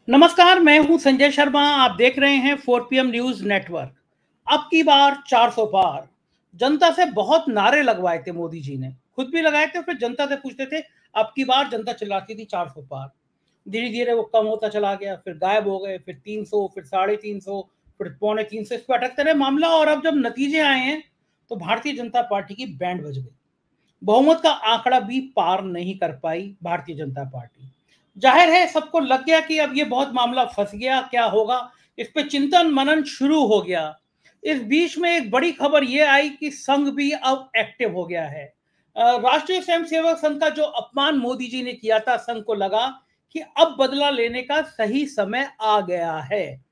नमस्कार, मैं हूं संजय शर्मा। आप देख रहे हैं 4 PM न्यूज नेटवर्क। अब की बार 400 पार। जनता से बहुत नारे लगवाए थे मोदी जी ने, खुद भी लगाए थे, फिर जनता से पूछते थे। अब की बार जनता चिल्लाती थी 400 पार। धीरे धीरे वो कम होता चला गया, फिर गायब हो गए, फिर 300, फिर 350, फिर 250, इस पर अटकते रहे मामला। और अब जब नतीजे आए हैं तो भारतीय जनता पार्टी की बैंड बज गई। बहुमत का आंकड़ा भी पार नहीं कर पाई भारतीय जनता पार्टी। जाहिर है सबको लग गया कि अब ये बहुत मामला फंस गया, क्या होगा। इस पे चिंतन मनन शुरू हो गया। इस बीच में एक बड़ी खबर ये आई कि संघ भी अब एक्टिव हो गया है। राष्ट्रीय स्वयंसेवक संघ का जो अपमान मोदी जी ने किया था, संघ को लगा कि अब बदला लेने का सही समय आ गया है।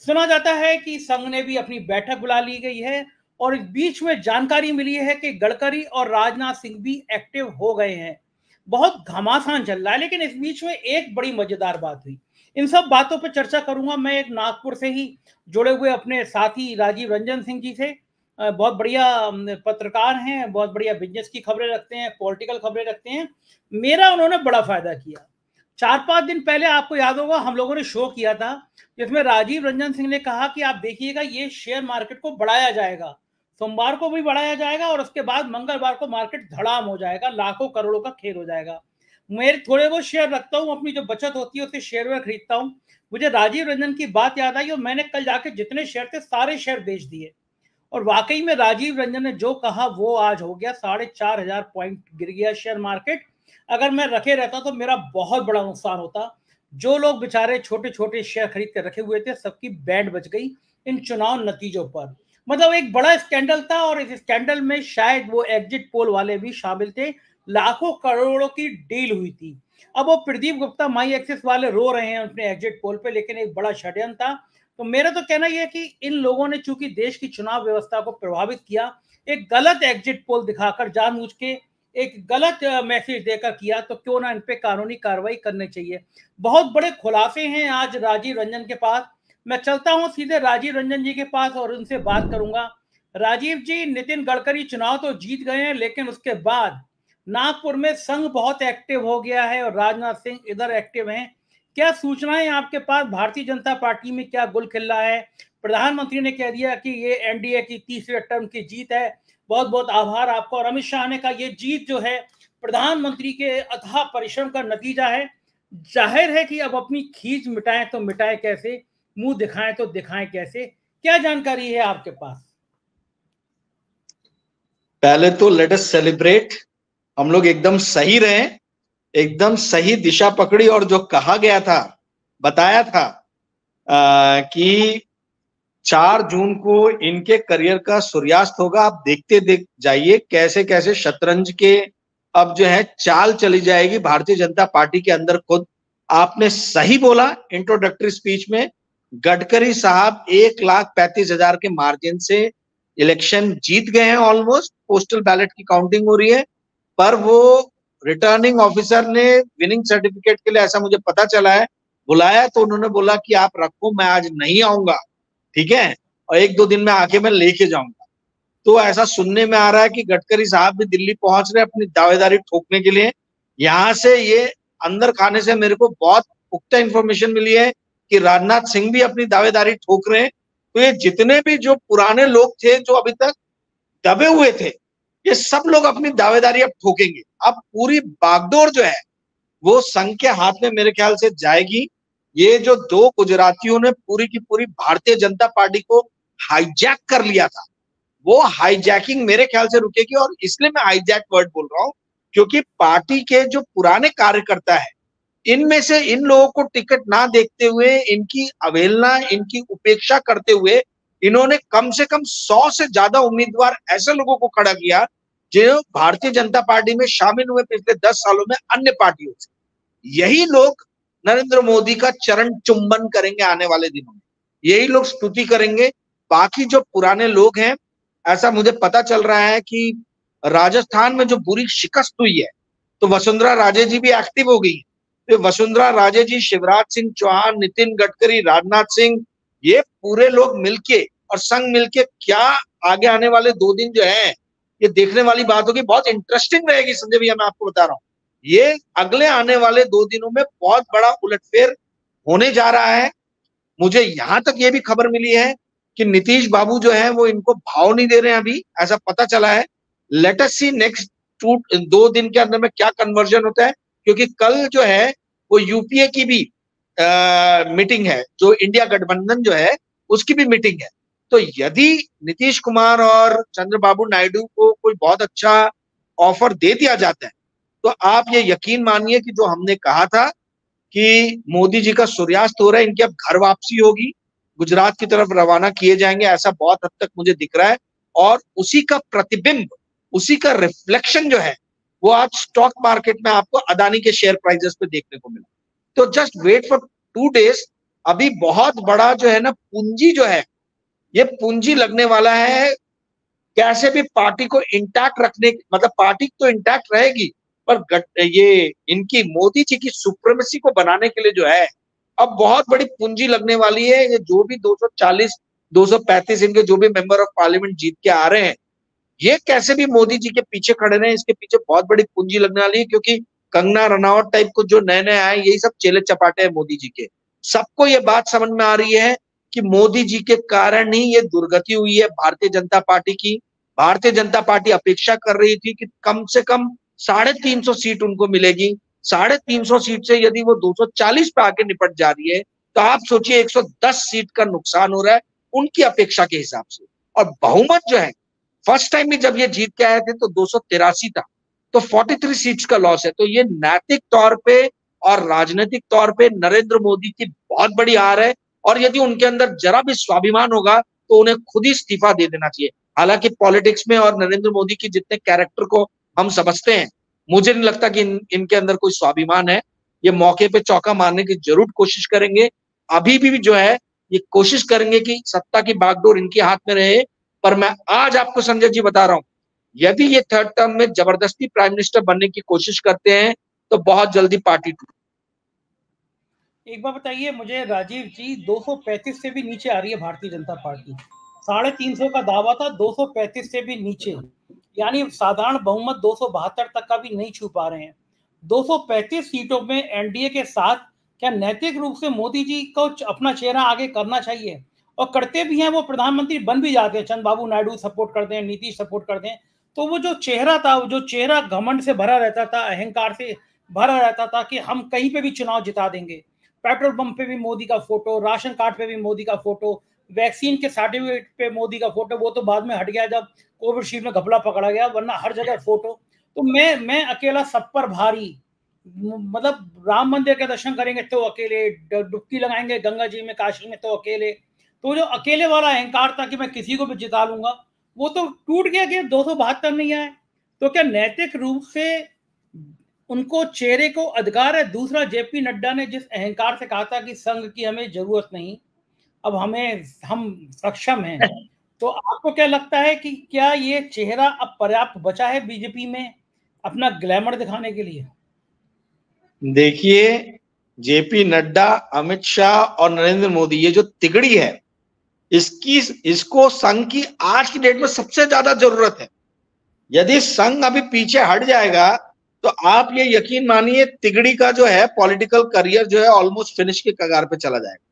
सुना जाता है कि संघ ने भी अपनी बैठक बुला ली गई है। और इस बीच में जानकारी मिली है कि गडकरी और राजनाथ सिंह भी एक्टिव हो गए हैं। बहुत घमासान चल रहा है, लेकिन इस बीच में एक बड़ी मजेदार बात हुई। इन सब बातों पर चर्चा करूंगा मैं एक नागपुर से ही जुड़े हुए अपने साथी राजीव रंजन सिंह जी से। बहुत बढ़िया पत्रकार हैं, बहुत बढ़िया बिजनेस की खबरें रखते हैं, पॉलिटिकल खबरें रखते हैं। मेरा उन्होंने बड़ा फायदा किया। 4-5 दिन पहले आपको याद होगा हम लोगों ने शो किया था, जिसमें राजीव रंजन सिंह ने कहा कि आप देखिएगा ये शेयर मार्केट को बढ़ाया जाएगा, सोमवार को भी बढ़ाया जाएगा और उसके बाद मंगलवार को मार्केट धड़ाम हो जाएगा, लाखों करोड़ों का खेल हो जाएगा। मेरे थोड़े बहुत शेयर रखता हूँ, अपनी जो बचत होती है उसे शेयर में खरीदता हूँ। मुझे राजीव रंजन की बात याद आई और मैंने कल जाके जितने शेयर थे सारे शेयर बेच दिए। और वाकई में राजीव रंजन ने जो कहा वो आज हो गया। 4,500 पॉइंट गिर गया शेयर मार्केट। अगर मैं रखे रहता तो मेरा बहुत बड़ा नुकसान होता। जो लोग बेचारे छोटे छोटे शेयर खरीद कर रखे हुए थे, सबकी बैंड बच गई इन चुनाव नतीजों पर। मतलब एक बड़ा स्कैंडल था और इस स्कैंडल में शायद वो एग्जिट पोल वाले भी शामिल थे। लाखों करोड़ों की डील हुई थी। अब वो प्रदीप गुप्ता माई एक्सिस वाले रो रहे हैं अपने एग्जिट पोल पे, लेकिन एक बड़ा षड्यंत्र था। तो मेरा तो कहना यह है कि इन लोगों ने चूंकि देश की चुनाव व्यवस्था को प्रभावित किया, एक गलत एग्जिट पोल दिखाकर जानबूझ के एक गलत मैसेज देकर किया, तो क्यों ना इन पे कानूनी कार्रवाई करनी चाहिए। बहुत बड़े खुलासे हैं आज राजीव रंजन के पास। मैं चलता हूं सीधे राजीव रंजन जी के पास और उनसे बात करूंगा। राजीव जी, नितिन गडकरी चुनाव तो जीत गए हैं, लेकिन उसके बाद नागपुर में संघ बहुत एक्टिव हो गया है और राजनाथ सिंह इधर एक्टिव हैं। क्या सूचनाएं आपके पास, भारतीय जनता पार्टी में क्या गुल खिल रहा है? प्रधानमंत्री ने कह दिया कि ये एनडीए की तीसरे टर्म की जीत है। बहुत बहुत आभार आपका। और अमित शाह ने कहा ये जीत जो है प्रधानमंत्री के अथाह परिश्रम का नतीजा है। जाहिर है कि अब अपनी खींच मिटाएं तो मिटाएं कैसे, मुंह दिखाएं तो दिखाएं कैसे? क्या जानकारी है आपके पास? पहले तो लेट अस सेलिब्रेट। हम लोग एकदम सही रहे, एकदम सही दिशा पकड़ी और जो कहा गया था, बताया था कि 4 जून को इनके करियर का सूर्यास्त होगा। आप देखते देख जाइए कैसे कैसे शतरंज के अब जो है चाल चली जाएगी भारतीय जनता पार्टी के अंदर। खुद आपने सही बोला इंट्रोडक्टरी स्पीच में, गडकरी साहब 1,35,000 के मार्जिन से इलेक्शन जीत गए हैं। ऑलमोस्ट पोस्टल बैलेट की काउंटिंग हो रही है, पर वो रिटर्निंग ऑफिसर ने विनिंग सर्टिफिकेट के लिए, ऐसा मुझे पता चला है, बुलाया तो उन्होंने बोला कि आप रखो, मैं आज नहीं आऊंगा, ठीक है, और 1-2 दिन में आके मैं लेके जाऊंगा। तो ऐसा सुनने में आ रहा है कि गडकरी साहब भी दिल्ली पहुंच रहे अपनी दावेदारी ठोकने के लिए। यहां से ये अंदर खाने से मेरे को बहुत पुख्ता इंफॉर्मेशन मिली है कि राजनाथ सिंह भी अपनी दावेदारी ठोक रहे हैं। तो ये जितने भी जो पुराने लोग थे जो अभी तक दबे हुए थे, ये सब लोग अपनी दावेदारी अब ठोकेंगे। अब पूरी बागडोर जो है वो संघ के हाथ में मेरे ख्याल से जाएगी। ये जो 2 गुजरातियों ने पूरी की पूरी भारतीय जनता पार्टी को हाईजैक कर लिया था, वो हाईजैकिंग मेरे ख्याल से रुकेगी। और इसलिए मैं हाईजैक वर्ड बोल रहा हूं क्योंकि पार्टी के जो पुराने कार्यकर्ता है, इनमें से इन लोगों को टिकट ना देखते हुए, इनकी अवहेलना, इनकी उपेक्षा करते हुए, इन्होंने कम से कम 100 से ज्यादा उम्मीदवार ऐसे लोगों को खड़ा किया जो भारतीय जनता पार्टी में शामिल हुए पिछले 10 सालों में अन्य पार्टियों से। यही लोग नरेंद्र मोदी का चरण चुंबन करेंगे आने वाले दिनों में, यही लोग स्तुति करेंगे। बाकी जो पुराने लोग हैं, ऐसा मुझे पता चल रहा है कि राजस्थान में जो बुरी शिकस्त हुई है, तो वसुंधरा राजे जी भी एक्टिव हो गई। तो वसुंधरा राजे जी, शिवराज सिंह चौहान, नितिन गडकरी, राजनाथ सिंह, ये पूरे लोग मिलके और संघ मिलके क्या आगे आने वाले 2 दिन जो है ये देखने वाली बात होगी। बहुत इंटरेस्टिंग रहेगी संजय भैया, मैं आपको बता रहा हूँ। ये अगले आने वाले 2 दिनों में बहुत बड़ा उलटफेर होने जा रहा है। मुझे यहां तक ये भी खबर मिली है कि नीतीश बाबू जो है वो इनको भाव नहीं दे रहे हैं अभी, ऐसा पता चला है। लेट अस सी नेक्स्ट 2 दिन के अंदर में क्या कन्वर्जन होता है, क्योंकि कल जो है वो यूपीए की भी मीटिंग है, जो इंडिया गठबंधन जो है उसकी भी मीटिंग है। तो यदि नीतीश कुमार और चंद्रबाबू नायडू को कोई बहुत अच्छा ऑफर दे दिया जाता है, तो आप ये यकीन मानिए कि जो हमने कहा था कि मोदी जी का सूर्यास्त हो रहा है, इनकी अब घर वापसी होगी, गुजरात की तरफ रवाना किए जाएंगे, ऐसा बहुत हद तक मुझे दिख रहा है। और उसी का प्रतिबिंब, उसी का रिफ्लेक्शन जो है वो आज स्टॉक मार्केट में आपको अदानी के शेयर प्राइसेस पे देखने को मिला। तो जस्ट वेट फॉर 2 डेज। अभी बहुत बड़ा जो है ना पूंजी जो है, ये पूंजी लगने वाला है कैसे भी पार्टी को इंटैक्ट रखने, मतलब पार्टी तो इंटैक्ट रहेगी, पर ये इनकी मोदी जी की सुप्रीमेसी को बनाने के लिए जो है अब बहुत बड़ी पूंजी लगने वाली है। ये जो भी 240 235 इनके जो भी मेंबर ऑफ पार्लियामेंट जीत के आ रहे हैं, ये कैसे भी मोदी जी के पीछे खड़े रहे, इसके पीछे बहुत बड़ी पूंजी लगने वाली है। क्योंकि कंगना रनावत टाइप को जो नए नए आए, यही सब चेले चपाटे हैं मोदी जी के। सबको ये बात समझ में आ रही है कि मोदी जी के कारण ही ये दुर्गति हुई है भारतीय जनता पार्टी की। भारतीय जनता पार्टी अपेक्षा कर रही थी कि कम से कम 350 सीट उनको मिलेगी। 350 सीट से यदि वो 240 पे आके निपट जा रही है, तो आप सोचिए 110 सीट का नुकसान हो रहा है उनकी अपेक्षा के हिसाब से। और बहुमत जो है, फर्स्ट टाइम भी जब ये जीत के आए थे तो 283 था, तो 43 सीट्स का लॉस है। तो ये नैतिक तौर पे और राजनीतिक तौर पे नरेंद्र मोदी की बहुत बड़ी हार है। और यदि उनके अंदर जरा भी स्वाभिमान होगा तो उन्हें खुद ही इस्तीफा दे देना चाहिए। हालांकि पॉलिटिक्स में और नरेंद्र मोदी की जितने कैरेक्टर को हम समझते हैं, मुझे नहीं लगता कि इनके अंदर कोई स्वाभिमान है। ये मौके पे चौका मारने की जरूर कोशिश करेंगे। अभी भी जो है ये कोशिश करेंगे कि सत्ता की बागडोर इनके हाथ में रहे। पर मैं आज आपको संजय जी बता रहा हूं, यदि ये थर्ड टर्म में जबरदस्ती प्राइम मिनिस्टर बनने की कोशिश करते हैं तो बहुत जल्दी पार्टी टूट। एक बार बताइए मुझे राजीव जी, 235 से भी नीचे आ रही है भारतीय जनता पार्टी। 350 का दावा था, 235 से भी नीचे, यानी साधारण बहुमत 272 तक का भी नहीं छू पा रहे हैं। 235 सीटों में एनडीए के साथ क्या नैतिक रूप से मोदी जी को अपना चेहरा आगे करना चाहिए? और करते भी हैं, वो प्रधानमंत्री बन भी जाते हैं, चंद्रबाबू नायडू सपोर्ट करते हैं, नीतीश सपोर्ट करते हैं, तो वो जो चेहरा था, जो चेहरा घमंड से भरा रहता था, अहंकार से भरा रहता था कि हम कहीं पे भी चुनाव जिता देंगे। पेट्रोल पंप पे भी मोदी का फोटो, राशन कार्ड पे भी मोदी का फोटो, वैक्सीन के सर्टिफिकेट पे मोदी का फोटो, वो तो बाद में हट गया जब कोविशील्ड में घपला पकड़ा गया, वरना हर जगह फोटो। तो मैं अकेला सब पर भारी, मतलब राम मंदिर के दर्शन करेंगे तो अकेले, डुबकी लगाएंगे गंगा जी में काशी में तो अकेले। तो जो अकेले वाला अहंकार था कि मैं किसी को भी जिता लूंगा, वो तो टूट गया कि 272 नहीं आए। तो क्या नैतिक रूप से उनको चेहरे को अधिकार है? दूसरा, जेपी नड्डा ने जिस अहंकार से कहा था कि संघ की हमें जरूरत नहीं, अब हम सक्षम हैं, तो आपको क्या लगता है कि क्या ये चेहरा अब पर्याप्त बचा है बीजेपी में अपना ग्लैमर दिखाने के लिए? देखिए, जेपी नड्डा, अमित शाह और नरेंद्र मोदी, ये जो तिगड़ी है, इसको संघ की आज की डेट में सबसे ज्यादा जरूरत है। यदि संघ अभी पीछे हट जाएगा तो आप ये यकीन मानिए तिगड़ी का जो है पॉलिटिकल करियर जो है ऑलमोस्ट फिनिश के कगार पे चला जाएगा।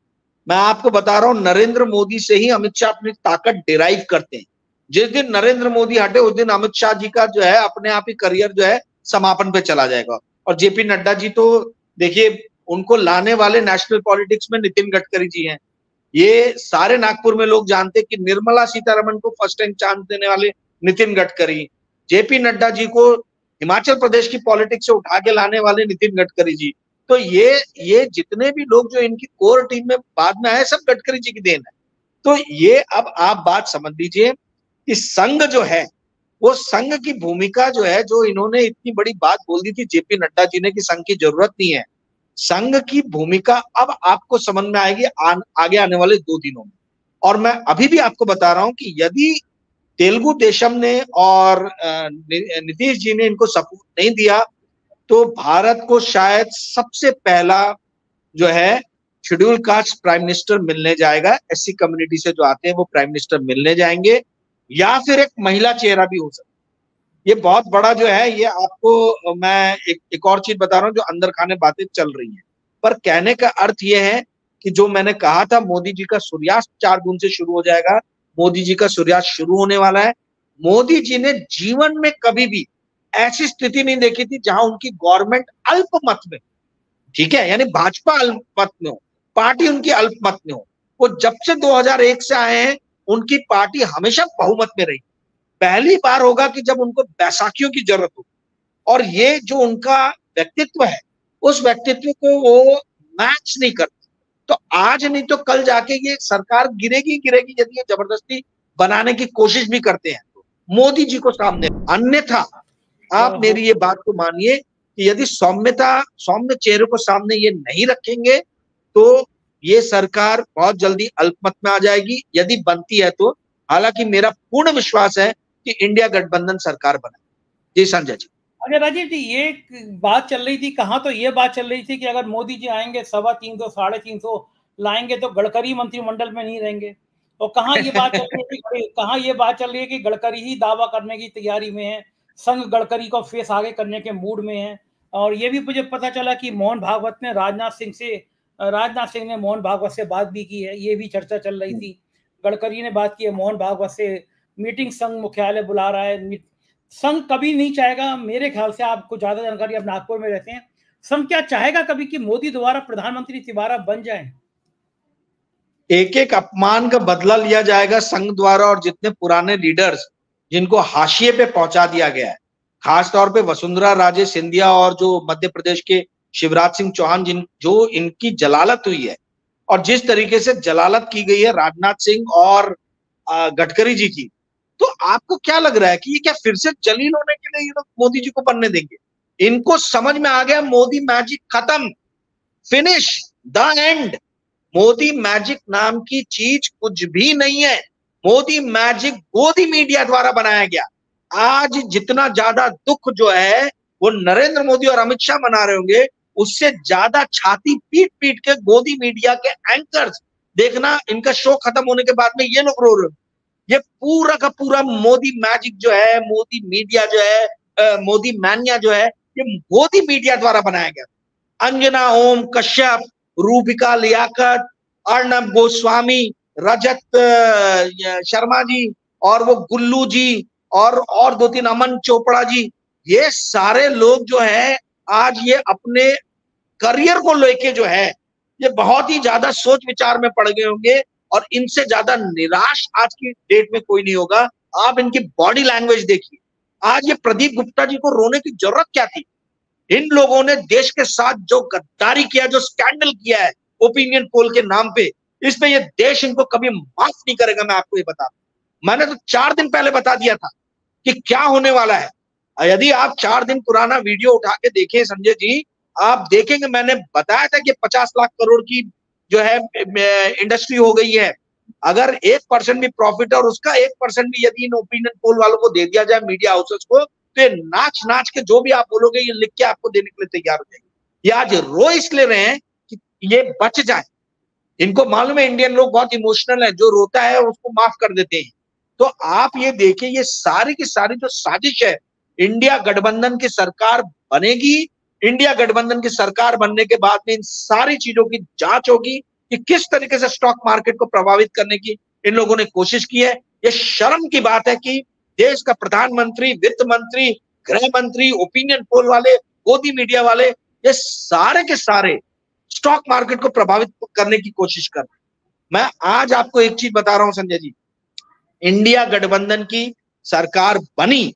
मैं आपको बता रहा हूं, नरेंद्र मोदी से ही अमित शाह अपनी ताकत डिराइव करते हैं। जिस दिन नरेंद्र मोदी हटे उस दिन अमित शाह जी का जो है अपने आप ही करियर जो है समापन पे चला जाएगा। और जेपी नड्डा जी तो देखिए, उनको लाने वाले नेशनल पॉलिटिक्स में नितिन गडकरी जी हैं। ये सारे नागपुर में लोग जानते हैं कि निर्मला सीतारमण को फर्स्ट टाइम चांस देने वाले नितिन गडकरी, जेपी नड्डा जी को हिमाचल प्रदेश की पॉलिटिक्स से उठा के लाने वाले नितिन गडकरी जी। तो ये जितने भी लोग जो इनकी कोर टीम में बाद में आए, सब गडकरी जी की देन है। तो ये अब आप बात समझ लीजिए कि संघ जो है, वो संघ की भूमिका जो है, जो इन्होंने इतनी बड़ी बात बोल दी थी जेपी नड्डा जी ने कि संघ की जरूरत नहीं है, संघ की भूमिका अब आपको समझ में आएगी आगे आने वाले 2 दिनों में। और मैं अभी भी आपको बता रहा हूं कि यदि तेलुगु देशम ने और नीतीश जी ने इनको सपोर्ट नहीं दिया तो भारत को शायद सबसे पहला जो है शेड्यूल कास्ट प्राइम मिनिस्टर मिलने जाएगा। एससी कम्युनिटी से जो आते हैं वो प्राइम मिनिस्टर मिलने जाएंगे, या फिर एक महिला चेहरा भी हो सकता है। ये बहुत बड़ा जो है, ये आपको मैं एक और चीज बता रहा हूं जो अंदर खाने बातें चल रही हैं, पर कहने का अर्थ ये है कि जो मैंने कहा था मोदी जी का सूर्यास्त 4 जून से शुरू हो जाएगा, मोदी जी का सूर्यास्त शुरू होने वाला है। मोदी जी ने जीवन में कभी भी ऐसी स्थिति नहीं देखी थी जहां उनकी गवर्नमेंट अल्पमत में, ठीक है, यानी भाजपा अल्पमत में हो, पार्टी उनकी अल्पमत में हो। वो जब से 2001 से आए हैं उनकी पार्टी हमेशा बहुमत में रही। पहली बार होगा कि जब उनको बैसाखियों की जरूरत हो, और ये जो उनका व्यक्तित्व है उस व्यक्तित्व को वो मैच नहीं करते। तो आज नहीं तो कल जाके ये सरकार गिरेगी गिरेगी यदि ये जबरदस्ती बनाने की कोशिश भी करते हैं तो मोदी जी को सामने। अन्यथा आप मेरी ये बात को मानिए कि यदि सौम्य चेहरे को सामने ये नहीं रखेंगे तो ये सरकार बहुत जल्दी अल्पमत में आ जाएगी, यदि बनती है तो। हालांकि मेरा पूर्ण विश्वास है कि इंडिया गठबंधन सरकार बने। जी संजय जी। अरे राजीव जी, ये बात चल रही थी, कहाँ तो ये बात चल रही थी कि अगर मोदी जी आएंगे 350 350 लाएंगे तो गडकरी मंत्रिमंडल में नहीं रहेंगे। और कहाँ ये बात चल रही है कहाँ ये बात चल रही है कि गडकरी ही दावा करने की तैयारी में है, संघ गडकरी को फेस आगे करने के मूड में है। और ये भी मुझे पता चला कि मोहन भागवत ने राजनाथ सिंह ने मोहन भागवत से बात भी की है, ये भी चर्चा चल रही थी। गडकरी ने बात की है मोहन भागवत से, मीटिंग संघ मुख्यालय बुला रहा है। संघ कभी नहीं चाहेगा, मेरे ख्याल से, आपको ज्यादा जानकारी, आप नागपुर में रहते हैं, संघ क्या चाहेगा कभी कि मोदी दोबारा प्रधानमंत्री दोबारा बन जाए? एक एक अपमान का बदला लिया जाएगा संघ द्वारा, और जितने पुराने लीडर्स जिनको हाशिए पे पहुंचा दिया गया है, खासतौर पे वसुंधरा राजे सिंधिया और जो मध्य प्रदेश के शिवराज सिंह चौहान, जो इनकी जलालत हुई है, और जिस तरीके से जलालत की गई है राजनाथ सिंह और गडकरी जी की, तो आपको क्या लग रहा है कि ये क्या फिर से जलील होने के लिए ये लोग मोदी जी को बनने देंगे? इनको समझ में आ गया मोदी मैजिक खत्म, finish, the end. Modi magic नाम की चीज कुछ भी नहीं है। मोदी मैजिक गोदी मीडिया द्वारा बनाया गया। आज जितना ज्यादा दुख जो है वो नरेंद्र मोदी और अमित शाह मना रहे होंगे, उससे ज्यादा छाती पीट पीट के गोदी मीडिया के एंकर्स, देखना इनका शो खत्म होने के बाद में ये लोग रो रहे हो। ये पूरा का पूरा मोदी मैजिक जो है, मोदी मीडिया जो है, मोदी मैनिया जो है, ये मोदी मीडिया द्वारा बनाया गया। अंजना ओम कश्यप, रूबिका लियाकत, अर्नब गोस्वामी, रजत शर्मा जी, और वो गुल्लू जी, और 2-3 अमन चोपड़ा जी, ये सारे लोग जो है आज ये अपने करियर को लेके जो है ये बहुत ही ज्यादा सोच विचार में पड़ गए होंगे, और इनसे ज्यादा निराश आज की डेट में कोई नहीं होगा। आप इनकी बॉडी लैंग्वेज देखिए। आज ये प्रदीप गुप्ता जी को रोने की जरूरत क्या थी? इन लोगों ने देश के साथ जो गद्दारी किया, जो स्कैंडल किया है ओपिनियन पोल के नाम पे, इस पे ये देश इनको कभी माफ नहीं करेगा। मैं आपको ये बता दूं, मैंने तो 4 दिन पहले बता दिया था कि क्या होने वाला है। यदि आप 4 दिन पुराना वीडियो उठा के देखें संजय जी, आप देखेंगे मैंने बताया था कि 50 लाख करोड़ की जो है इंडस्ट्री हो गई है। अगर 1% भी प्रॉफिट और उसका 1% भी यदि इन ओपिनियन पोल वालों को दे दिया जाए, मीडिया हाउसेस को, तो ये नाच नाच के जो भी आप बोलोगे ये लिख के आपको देने के लिए तैयार हो जाएंगे। ये आज रो इसलिए रहे हैं कि ये बच जाए। इनको मालूम है इंडियन लोग बहुत इमोशनल है, जो रोता है उसको माफ कर देते हैं। तो आप ये देखिए, ये सारी की सारी जो साजिश है, इंडिया गठबंधन की सरकार बनेगी। इंडिया गठबंधन की सरकार बनने के बाद में इन सारी चीजों की जांच होगी कि किस तरीके से स्टॉक मार्केट को प्रभावित करने की इन लोगों ने कोशिश की है। ये शर्म की बात है कि देश का प्रधानमंत्री, वित्त मंत्री, गृह मंत्री, ओपिनियन पोल वाले, गोदी मीडिया वाले, ये सारे के सारे स्टॉक मार्केट को प्रभावित करने की कोशिश कर रहे हैं। मैं आज आपको एक चीज बता रहा हूं संजय जी, इंडिया गठबंधन की सरकार बनी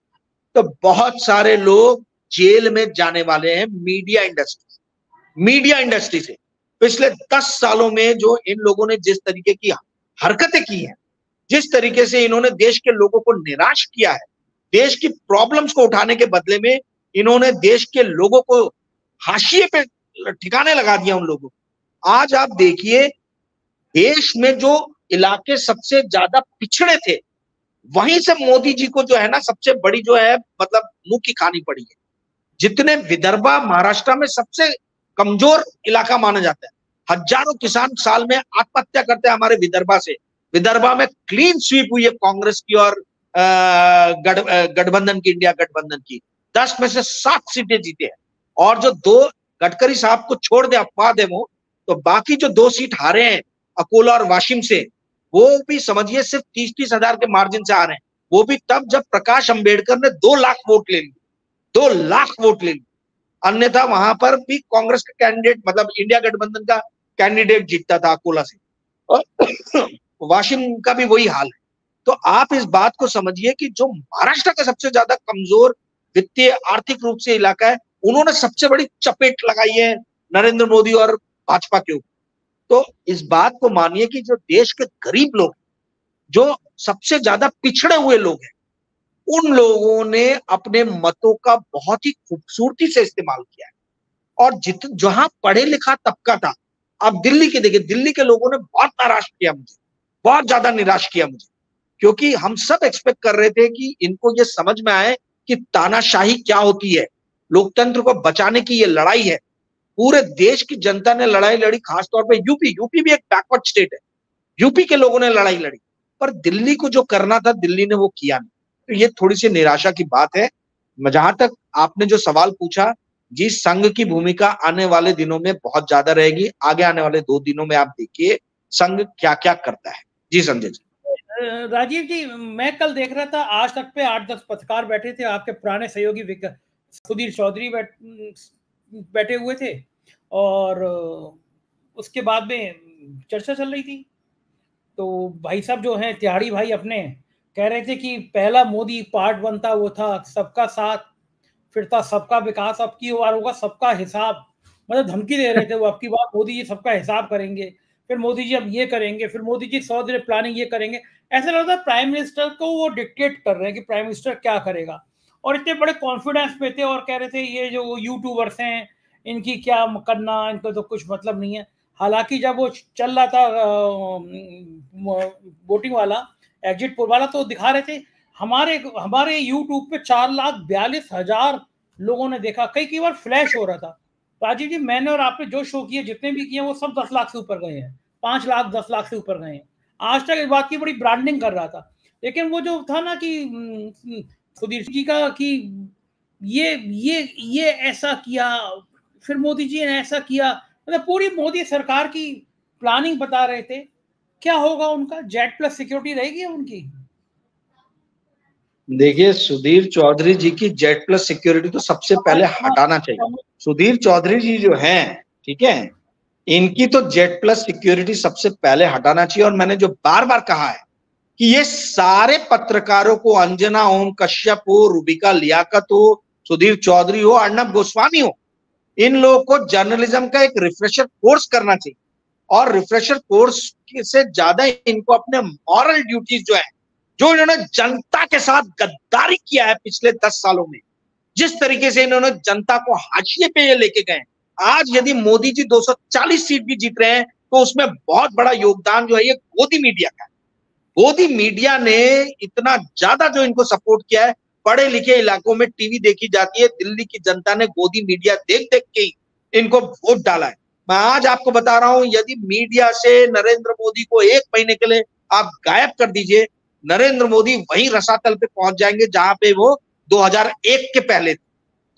तो बहुत सारे लोग जेल में जाने वाले हैं। मीडिया इंडस्ट्री से पिछले 10 सालों में जो इन लोगों ने जिस तरीके की हरकतें की हैं, जिस तरीके से इन्होंने देश के लोगों को निराश किया है, देश की प्रॉब्लम्स को उठाने के बदले में इन्होंने देश के लोगों को हाशिए पे ठिकाने लगा दिया उन लोगों को। आज आप देखिए, देश में जो इलाके सबसे ज्यादा पिछड़े थे, वहीं से मोदी जी को जो है ना सबसे बड़ी जो है मतलब मुंह की खानी पड़ी है। जितने विदर्भा महाराष्ट्र में सबसे कमजोर इलाका माना जाता है, हजारों किसान साल में आत्महत्या करते हैं हमारे विदर्भा से। विदर्भा में क्लीन स्वीप हुई है कांग्रेस की और गठबंधन की, इंडिया गठबंधन की। 10 में से 7 सीटें जीते हैं। और जो 2 गडकरी साहब को छोड़ दे, अपवाद है वो, तो बाकी जो 2 सीट हारे हैं अकोला और वाशिम से, वो भी समझिए सिर्फ 30-30 हजार के मार्जिन से आ रहे हैं। वो भी तब जब प्रकाश अंबेडकर ने 2 लाख वोट ले लिए, 2 लाख वोट ले लिए। अन्यथा वहां पर भी कांग्रेस का कैंडिडेट, मतलब इंडिया गठबंधन का कैंडिडेट जीतता था अकोला से, और वाशिम का भी वही हाल है। तो आप इस बात को समझिए कि जो महाराष्ट्र का सबसे ज्यादा कमजोर वित्तीय आर्थिक रूप से इलाका है, उन्होंने सबसे बड़ी चपेट लगाई है नरेंद्र मोदी और भाजपा के ऊपर। तो इस बात को मानिए कि जो देश के गरीब लोग, जो सबसे ज्यादा पिछड़े हुए लोग हैं, उन लोगों ने अपने मतों का बहुत ही खूबसूरती से इस्तेमाल किया है। और जहां पढ़े लिखा तबका था, अब दिल्ली के देखिए, दिल्ली के लोगों ने बहुत नाराज किया मुझे, बहुत ज्यादा निराश किया मुझे, क्योंकि हम सब एक्सपेक्ट कर रहे थे कि इनको ये समझ में आए कि तानाशाही क्या होती है, लोकतंत्र को बचाने की ये लड़ाई है। पूरे देश की जनता ने लड़ाई लड़ी, खासतौर पे यूपी भी एक बैकवर्ड स्टेट है, यूपी के लोगों ने लड़ाई लड़ी, पर दिल्ली को जो करना था दिल्ली ने वो किया नहीं। तो ये थोड़ी सी निराशा की बात है। जहां तक आपने जो सवाल पूछा जी, संघ की भूमिका आने वाले दिनों में बहुत ज्यादा रहेगी। आगे आने वाले 2 दिनों में आप देखिए संघ क्या क्या करता है। जी संजय जी। राजीव जी, मैं कल देख रहा था आज तक पे 8-10 पत्रकार बैठे थे, आपके पुराने सहयोगी सुधीर चौधरी बैठे हुए थे, और उसके बाद में चर्चा चल रही थी। तो भाई साहब जो हैं तिहाड़ी भाई अपने, कह रहे थे कि पहला मोदी पार्ट 1 था, वो था सबका साथ, फिर था सबका विकास, अब की बार होगा सबका हिसाब। मतलब धमकी दे रहे थे वो, अब की बार मोदी जी सबका हिसाब करेंगे, फिर मोदी जी अब ये करेंगे, फिर मोदी जी 100 दिन प्लानिंग ये करेंगे। ऐसा लगता है प्राइम मिनिस्टर को वो डिक्टेट कर रहे हैं कि प्राइम मिनिस्टर क्या करेगा, और इतने बड़े कॉन्फिडेंस पे थे, और कह रहे थे ये जो यूट्यूबर्स हैं इनकी क्या करना, इनको तो कुछ मतलब नहीं है। हालांकि जब वो चल रहा था वोटिंग वाला, एग्जिट पोल वाला, तो दिखा रहे थे हमारे यूट्यूब पे 4,42,000 लोगों ने देखा। कई बार फ्लैश हो रहा था। राजीव जी, मैंने और आपने जो शो किए जितने भी किए वो सब 10 लाख से ऊपर गए हैं, 5 लाख 10 लाख से ऊपर गए हैं। आज तक इस बात की बड़ी ब्रांडिंग कर रहा था, लेकिन वो जो था ना कि सुधीर जी का कि ये ऐसा किया, फिर मोदी जी ने ऐसा किया, मतलब पूरी मोदी सरकार की प्लानिंग बता रहे थे। क्या होगा उनका? जेट प्लस सिक्योरिटी रहेगी उनकी? देखिए, सुधीर चौधरी जी की जेट प्लस सिक्योरिटी तो सबसे पहले हटाना चाहिए। सुधीर चौधरी जी जो हैं, ठीक है, इनकी तो जेट प्लस सिक्योरिटी सबसे पहले हटाना चाहिए। और मैंने जो बार बार कहा है कि ये सारे पत्रकारों को, अंजना ओम कश्यप हो, रूबिका लियाकत हो, सुधीर चौधरी हो, अर्नब गोस्वामी हो, इन लोगों को जर्नलिज्म का एक रिफ्रेशर कोर्स करना चाहिए। और रिफ्रेशर कोर्स से ज्यादा इनको अपने मॉरल ड्यूटीज जो है, जो इन्होंने जनता के साथ गद्दारी किया है पिछले 10 सालों में, जिस तरीके से इन्होंने जनता को हाशिए पे ये लेके गए। आज यदि मोदी जी 240 सीट भी जीत रहे हैं तो उसमें बहुत बड़ा योगदान जो है ये गोदी मीडिया का है। गोदी मीडिया ने इतना ज्यादा जो इनको सपोर्ट किया है, पढ़े लिखे इलाकों में टीवी देखी जाती है, दिल्ली की जनता ने गोदी मीडिया देख देख के ही इनको वोट डाला है। मैं आज आपको बता रहा हूं, यदि मीडिया से नरेंद्र मोदी को 1 महीने के लिए आप गायब कर दीजिए, नरेंद्र मोदी वही रसातल पे पहुंच जाएंगे जहां पे वो 2001 के पहले थे।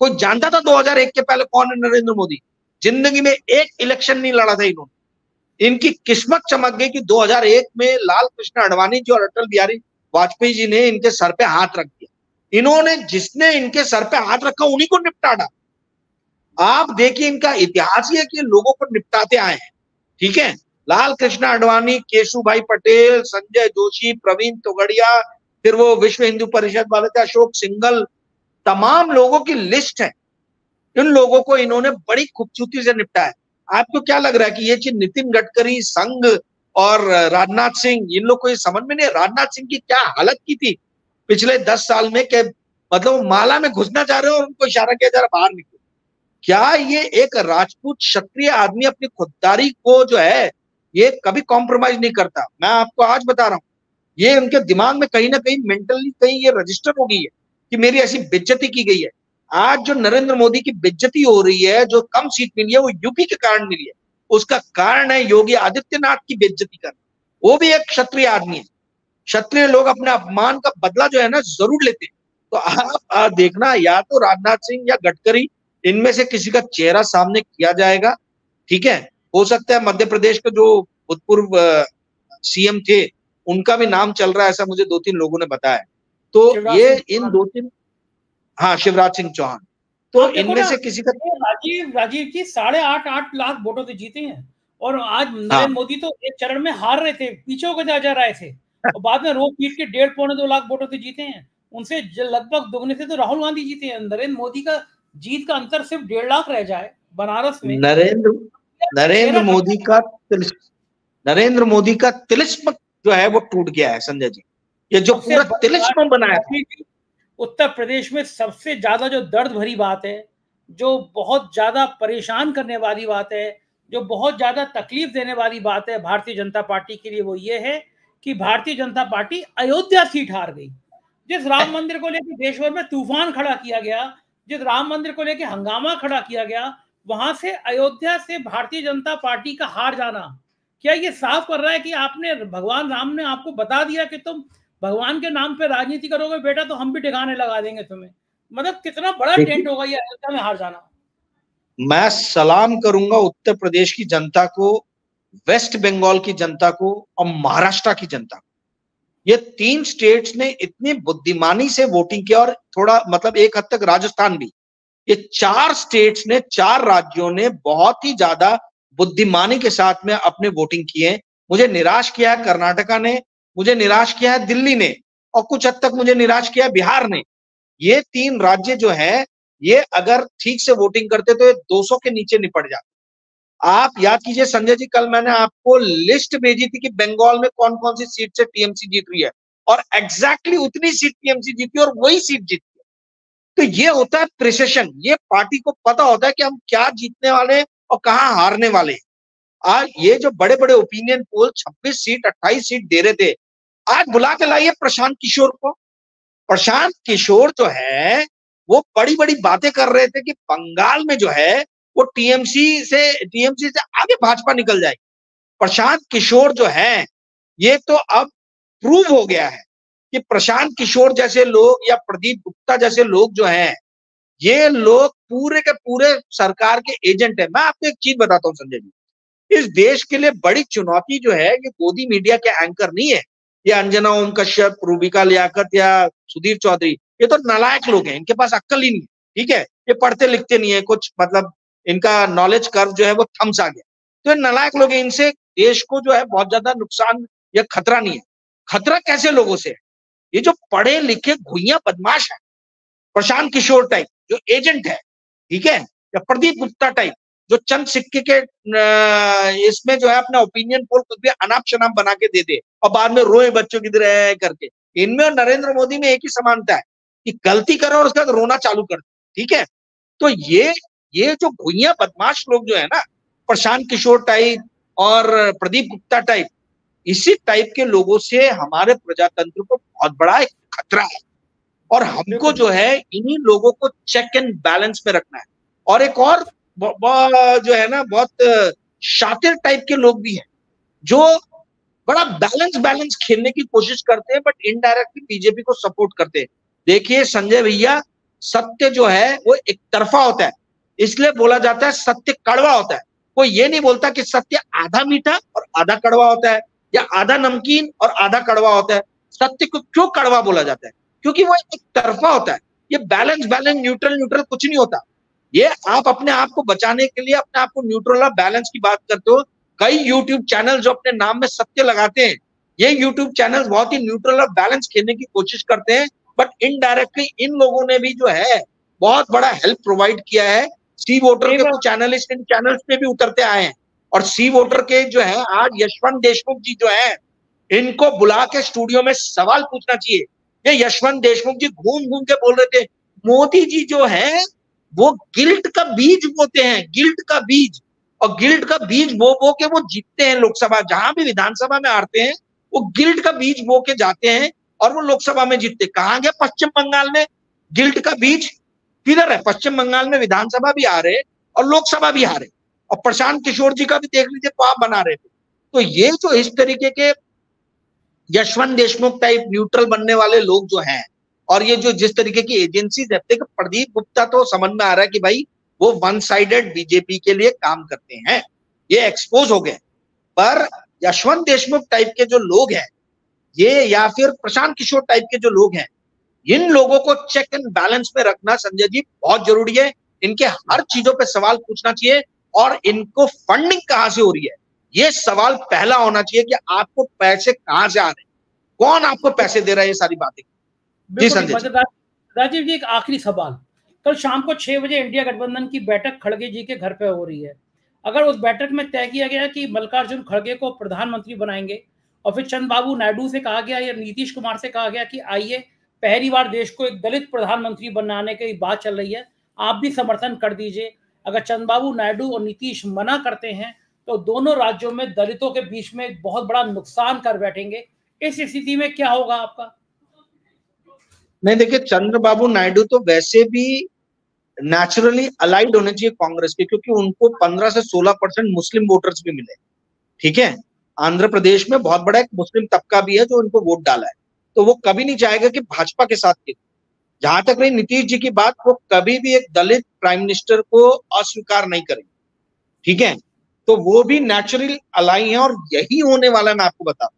कोई जानता था 2001 के पहले कौन है नरेंद्र मोदी? जिंदगी में एक इलेक्शन नहीं लड़ा था इन्होंने। इनकी किस्मत चमक गई कि 2001 में लाल कृष्ण आडवाणी जी और अटल बिहारी वाजपेयी जी ने इनके सर पे हाथ रख दिया। इन्होंने, जिसने इनके सर पे हाथ रखा उन्हीं को निपटा डाला। आप देखिए, इनका इतिहास ही है कि लोगों को निपटाते आए हैं। ठीक है, लाल कृष्ण आडवाणी, केशु भाई पटेल, संजय जोशी, प्रवीण तोगड़िया, फिर वो विश्व हिंदू परिषद वाले थे, अशोक सिंघल, तमाम लोगों की लिस्ट है। इन लोगों को इन्होंने बड़ी खूबसूरती से निपटाया। आपको क्या लग रहा है कि ये चीज नितिन गडकरी, संघ और राजनाथ सिंह, इन लोग को ये समझ में नहीं? राजनाथ सिंह की क्या हालत की थी पिछले 10 साल में, कि मतलब माला में घुसना चाह रहे हो और उनको इशारा किया जा रहा बाहर निकलो। क्या ये एक राजपूत क्षत्रिय आदमी अपनी खुददारी को जो है ये कभी कॉम्प्रोमाइज नहीं करता। मैं आपको आज बता रहा हूं, ये उनके दिमाग में कहीं ना कहीं मेंटली कहीं ये रजिस्टर हो गई है कि मेरी ऐसी बेइज्जती की गई है। आज जो नरेंद्र मोदी की बेइज्जती हो रही है, जो कम सीट मिली है, वो यूपी के कारण मिली है। उसका कारण है योगी आदित्यनाथ की बेइज्जती करना। वो भी एक क्षत्रिय आदमी है। क्षत्रिय लोग अपने अपमान का बदला जो है ना जरूर लेते हैं। तो आप देखना, या तो राजनाथ सिंह या गडकरी, इनमें से किसी का चेहरा सामने किया जाएगा। ठीक है, हो सकता है मध्य प्रदेश के जो भूतपूर्व सीएम थे उनका भी नाम चल रहा है, ऐसा मुझे 2-3 लोगों ने बताया। तो ये इन 2-3, हाँ, शिवराज सिंह चौहान, तो इनमें से किसी का राजीव जी 8.5 लाख वोटों से जीते हैं, और आज नरेंद्र मोदी तो एक चरण में हार रहे थे, पीछे होकर जा रहे थे, और बाद में रोक पीट के 1.5-2 लाख वोटों से जीते हैं। उनसे लगभग दोगुने से तो राहुल गांधी जीते हैं। नरेंद्र मोदी का जीत का अंतर सिर्फ 1.5 लाख रह जाए बनारस में। नरेंद्र मोदी का तिलिस्म जो है वो टूट गया है संजय जी। ये जो पूरा तिलिस्म बनाया था, उत्तर प्रदेश में सबसे ज्यादा जो दर्द भरी बात है, जो बहुत ज्यादा परेशान करने वाली बात है, जो बहुत ज्यादा तकलीफ देने वाली बात है भारतीय जनता पार्टी के लिए, वो ये है कि भारतीय जनता पार्टी अयोध्या सीट हार गई। जिस राम मंदिर को लेकर देश भर में तूफान खड़ा किया गया, जिस राम मंदिर को लेकर हंगामा खड़ा किया गया, वहां से अयोध्या से भारतीय जनता पार्टी का हार जाना, क्या ये साफ कर रहा है कि आपने, भगवान राम ने आपको बता दिया कि तुम भगवान के नाम पे राजनीति करोगे बेटा तो हम भी ठिकाने लगा देंगे तुम्हें? मतलब कितना बड़ा टेंट होगा ये अयोध्या में हार जाना। मैं सलाम करूंगा उत्तर प्रदेश की जनता को, वेस्ट बंगाल की जनता को और महाराष्ट्र की जनता को। ये 3 स्टेट्स ने इतनी बुद्धिमानी से वोटिंग किया, और थोड़ा मतलब एक हद तक राजस्थान भी। ये 4 स्टेट्स ने, 4 राज्यों ने बहुत ही ज्यादा बुद्धिमानी के साथ में अपने वोटिंग किए। मुझे निराश किया है कर्नाटका ने, मुझे निराश किया है दिल्ली ने, और कुछ हद तक मुझे निराश किया है बिहार ने। ये 3 राज्य जो है, ये अगर ठीक से वोटिंग करते तो ये 200 के नीचे निपट जाते। आप याद कीजिए संजय जी, कल मैंने आपको लिस्ट भेजी थी कि बंगाल में कौन कौन सी सीट से टीएमसी जीत रही है, और एग्जैक्टली उतनी सीट टीएमसी जीती और वही सीट जीती है। तो ये होता है प्रिसिशन। ये पार्टी को पता होता है कि हम क्या जीतने वाले और कहां हारने वाले हैं। आज ये जो बड़े बड़े ओपिनियन पोल 26 सीट 28 सीट दे रहे थे, आज बुला के लाइए प्रशांत किशोर को। प्रशांत किशोर जो है वो बड़ी बड़ी बातें कर रहे थे कि बंगाल में जो है वो टीएमसी से आगे भाजपा निकल जाएगी। प्रशांत किशोर जो है, ये तो अब प्रूव हो गया है कि प्रशांत किशोर जैसे लोग या प्रदीप गुप्ता जैसे लोग जो हैं, ये लोग पूरे के पूरे सरकार के एजेंट है। मैं आपको एक चीज बताता हूँ संजय जी, इस देश के लिए बड़ी चुनौती जो है, ये गोदी मीडिया के एंकर नहीं है, ये अंजना ओम कश्यप, रूबिका लियाकत या सुधीर चौधरी, ये तो नालायक लोग हैं, इनके पास अक्ल ही नहीं है, ठीक है, ये पढ़ते लिखते नहीं है कुछ, मतलब इनका नॉलेज कर्व जो है वो थम्स आ गया, तो ये नालायक लोग हैं। इनसे देश को जो है बहुत ज्यादा नुकसान या खतरा नहीं है। खतरा कैसे लोगों से है? ये जो पढ़े लिखे घुइयां बदमाश है, प्रशांत किशोर टाइप जो एजेंट है, ठीक है, या प्रदीप गुप्ता टाइप जो चंद सिक्के के इसमें जो है अपना ओपिनियन पोल कुछ भी अनाप शनाप बना के दे दे और बाद में रोए बच्चों की तरह करके। इनमें और नरेंद्र मोदी में एक ही समानता है कि गलती करो और उसके बाद रोना चालू कर दो, ठीक है। तो ये जो घुइयां बदमाश लोग जो है ना, प्रशांत किशोर टाइप और प्रदीप गुप्ता टाइप, इसी टाइप के लोगों से हमारे प्रजातंत्र को बहुत बड़ा एक खतरा है, और हमको जो है इन्हीं लोगों को चेक एंड बैलेंस में रखना है। और एक और जो है ना, बहुत शातिर टाइप के लोग भी हैं जो बड़ा बैलेंस खेलने की कोशिश करते हैं, बट इनडायरेक्टली बीजेपी को सपोर्ट करते हैं। देखिए संजय भैया, सत्य जो है वो एक तरफा होता है, इसलिए बोला जाता है सत्य कड़वा होता है। कोई ये नहीं बोलता कि सत्य आधा मीठा और आधा कड़वा होता है, या आधा नमकीन और आधा कड़वा होता है। सत्य को क्यों कड़वा बोला जाता है? क्योंकि वो एक तरफा होता है। ये बैलेंस न्यूट्रल कुछ नहीं होता। ये आप अपने आप को बचाने के लिए अपने आप को न्यूट्रल और बैलेंस की बात करते हो। कई यूट्यूब चैनल जो अपने नाम में सत्य लगाते हैं, ये यूट्यूब चैनल बहुत ही न्यूट्रल और बैलेंस खेलने की कोशिश करते हैं, बट इनडायरेक्टली इन लोगों ने भी जो है बहुत बड़ा हेल्प प्रोवाइड किया है। सी वोटर के कुछ एनालिस्ट इन चैनल्स पे भी उतरते आए हैं, और सी वोटर के जो है आज यशवंत देशमुख जी जो है, इनको बुला के स्टूडियो में सवाल पूछना चाहिए। ये यशवंत देशमुख जी घूम घूम के बोल रहे थे मोदी जी जो है वो गिल्ट का बीज बोते हैं, गिल्ट का बीज, और गिल्ट का बीज बो के वो जीतते हैं लोकसभा, जहां भी विधानसभा में आते हैं वो गिल्ट का बीज बो के जाते हैं और वो लोकसभा में जीतते। कहां गया पश्चिम बंगाल में गिल्ट का बीज? किधर है? पश्चिम बंगाल में विधानसभा भी आ रहे और लोकसभा भी आ रहे, और प्रशांत किशोर जी का भी देख लीजिए पाप बना रहे थे। तो ये जो इस तरीके के यशवंत देशमुख टाइप न्यूट्रल बनने वाले लोग जो हैं, और ये जो जिस तरीके की एजेंसीज है, प्रदीप गुप्ता तो समझ में आ रहा है कि भाई वो वन साइडेड बीजेपी के लिए काम करते हैं। ये एक्सपोज हो गए। पर यशवंत देशमुख टाइप के जो लोग हैं ये, या फिर प्रशांत किशोर टाइप के जो लोग हैं, इन लोगों को चेक एंड बैलेंस में रखना संजय जी बहुत जरूरी है। इनके हर चीजों पे सवाल पूछना चाहिए, और इनको फंडिंग कहां से हो रही है ये सवाल पहला होना चाहिए कि आपको पैसे कहां से आ रहे हैं, कौन आपको पैसे दे रहा है, ये सारी बातें। जी संजय जी। राजीव जी, एक आखिरी सवाल। कल शाम को 6 बजे इंडिया गठबंधन की बैठक खड़गे जी के घर पे हो रही है। अगर उस बैठक में तय किया गया कि मल्लिकार्जुन खड़गे को प्रधानमंत्री बनाएंगे, और फिर चंद्रबाबू नायडू से कहा गया या नीतीश कुमार से कहा गया कि आइए पहली बार देश को एक दलित प्रधानमंत्री बनाने की बात चल रही है, आप भी समर्थन कर दीजिए। अगर चंद्रबाबू नायडू और नीतीश मना करते हैं तो दोनों राज्यों में दलितों के बीच में एक बहुत बड़ा नुकसान कर बैठेंगे। इस स्थिति में क्या होगा आपका? नहीं देखिए, चंद्रबाबू नायडू तो वैसे भी नेचुरली अलाइड होने चाहिए कांग्रेस के, क्योंकि उनको 15 से 16% मुस्लिम वोटर्स भी मिले। ठीक है, आंध्र प्रदेश में बहुत बड़ा एक मुस्लिम तबका भी है जो उनको वोट डाला है, तो वो कभी नहीं चाहेगा कि भाजपा के साथ के। जहां तक रही नीतीश जी की बात, वो कभी भी एक दलित प्राइम मिनिस्टर को अस्वीकार नहीं करेंगे। ठीक है, तो वो भी नेचुरल अलाई है, और यही होने वाला है। मैं आपको बता,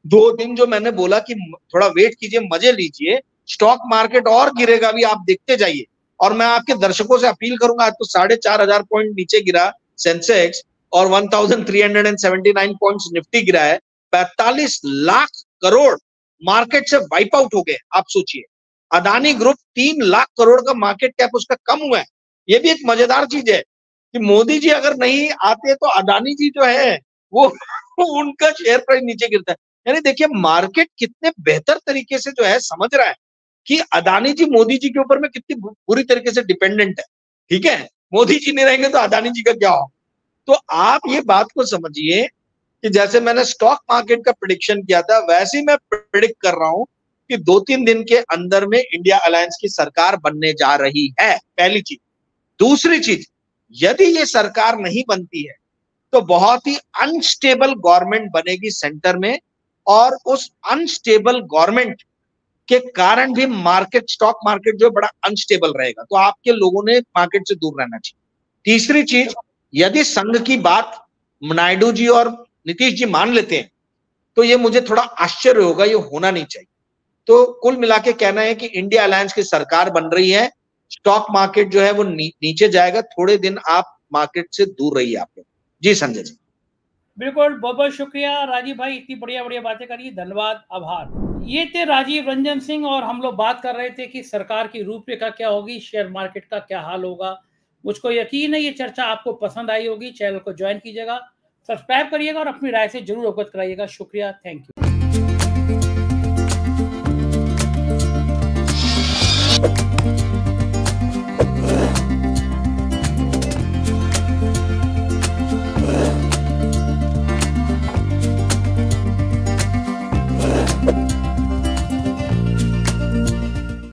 2 दिन जो मैंने बोला कि थोड़ा वेट कीजिए, मजे लीजिए, स्टॉक मार्केट और गिरेगा भी, आप देखते जाइए। और मैं आपके दर्शकों से अपील करूंगा, आज तो 4,500 पॉइंट नीचे गिरा सेंसेक्स, और 1379 पॉइंट्स निफ्टी गिरा है। 45 लाख करोड़ मार्केट से वाइप आउट हो गए। आप सोचिए, अदानी ग्रुप 3 लाख करोड़ का मार्केट कैप उसका कम हुआ है। ये भी एक मजेदार चीज है कि मोदी जी अगर नहीं आते तो अदानी जी जो है वो उनका शेयर प्राइस नीचे गिरता है। यानी देखिए, मार्केट कितने बेहतर तरीके से जो है समझ रहा है कि अदानी जी मोदी जी के ऊपर में कितनी बुरी तरीके से डिपेंडेंट है। ठीक है, मोदी जी नहीं रहेंगे तो अदानी जी का क्या हो। तो आप ये बात को समझिए कि जैसे मैंने स्टॉक मार्केट का प्रेडिक्शन किया था, वैसे ही मैं प्रेडिक्ट कर रहा हूं कि 2-3 दिन के अंदर में इंडिया अलायंस की सरकार बनने जा रही है। पहली चीज। दूसरी चीज, यदि ये सरकार नहीं बनती है तो बहुत ही अनस्टेबल गवर्नमेंट बनेगी सेंटर में, और उस अनस्टेबल गवर्नमेंट के कारण भी मार्केट, स्टॉक मार्केट जो बड़ा अनस्टेबल रहेगा। तो आपके लोगों ने मार्केट से दूर रहना चाहिए। तीसरी चीज, यदि संघ की बात नायडू जी और नीतीश जी मान लेते हैं तो ये मुझे थोड़ा आश्चर्य होगा, ये होना नहीं चाहिए। तो कुल मिला के कहना है कि इंडिया अलायंस की सरकार बन रही है, स्टॉक मार्केट जो है वो नीचे जाएगा। थोड़े दिन आप मार्केट से दूर रहिए आप लोग। जी संजय जी। बिल्कुल, बहुत बहुत शुक्रिया राजीव भाई, इतनी बढ़िया बढ़िया बातें करी, धन्यवाद, आभार। ये थे राजीव रंजन सिंह, और हम लोग बात कर रहे थे कि सरकार की रूपरेखा क्या होगी, शेयर मार्केट का क्या हाल होगा। मुझको यकीन है ये चर्चा आपको पसंद आई होगी। चैनल को ज्वाइन कीजिएगा, सब्सक्राइब करिएगा और अपनी राय से जरूर अवगत कराइएगा। शुक्रिया, थैंक यू।